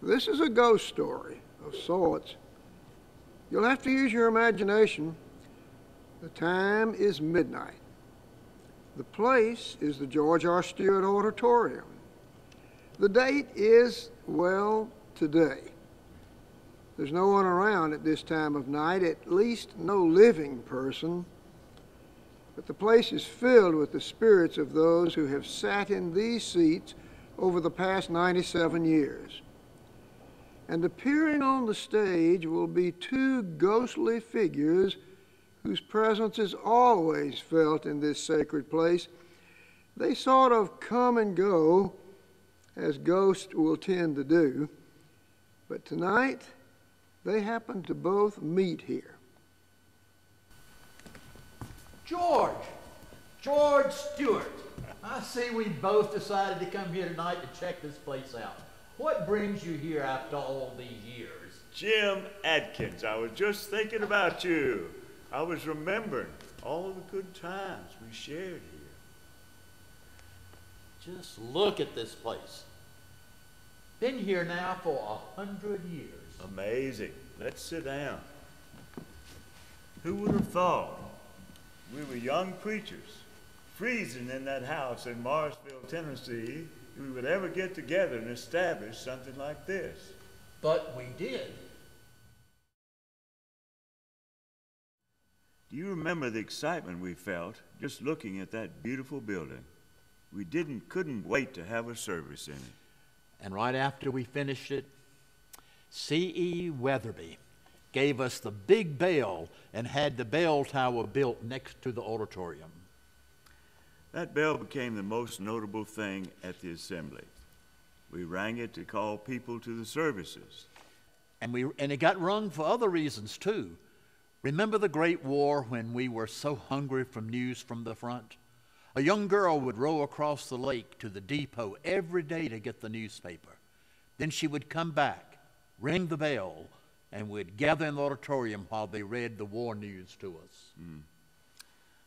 This is a ghost story of sorts. You'll have to use your imagination. The time is midnight. The place is the George R. Stewart Auditorium. The date is, well, today. There's no one around at this time of night, at least no living person. But the place is filled with the spirits of those who have sat in these seats over the past 97 years. And appearing on the stage will be two ghostly figures whose presence is always felt in this sacred place. They sort of come and go, as ghosts will tend to do. But tonight, they happen to both meet here. George Stewart. I see we both decided to come here tonight to check this place out. What brings you here after all these years? Jim Adkins, I was just thinking about you. I was remembering all the good times we shared here. Just look at this place. Been here now for 100 years. Amazing. Let's sit down. Who would have thought? We were young preachers, freezing in that house in Morrisville, Tennessee, we would ever get together and establish something like this. But we did. Do you remember the excitement we felt just looking at that beautiful building? We couldn't wait to have a service in it. And right after we finished it, C.E. Weatherby gave us the big bell and had the bell tower built next to the auditorium. That bell became the most notable thing at the assembly. We rang it to call people to the services. And it got rung for other reasons too. Remember the Great War when we were so hungry from news from the front? A young girl would row across the lake to the depot every day to get the newspaper. Then she would come back, ring the bell, and we'd gather in the auditorium while they read the war news to us.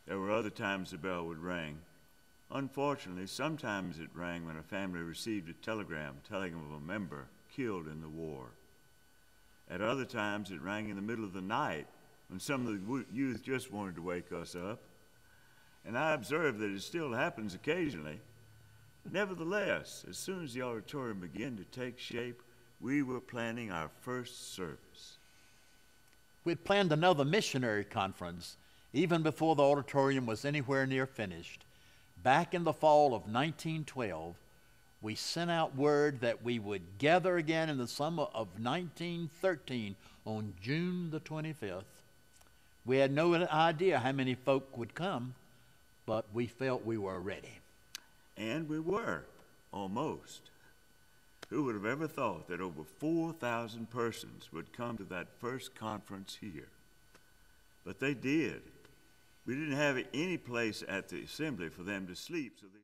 There were other times the bell would ring. Unfortunately, sometimes it rang when a family received a telegram telling of a member killed in the war. At other times, it rang in the middle of the night when some of the youth just wanted to wake us up. And I observed that it still happens occasionally. Nevertheless, as soon as the auditorium began to take shape, we were planning our first service. We'd planned another missionary conference even before the auditorium was anywhere near finished. Back in the fall of 1912, we sent out word that we would gather again in the summer of 1913 on June the 25th. We had no idea how many folk would come, but we felt we were ready. And we were, almost. Who would have ever thought that over 4,000 persons would come to that first conference here? But they did. We didn't have any place at the assembly for them to sleep, so they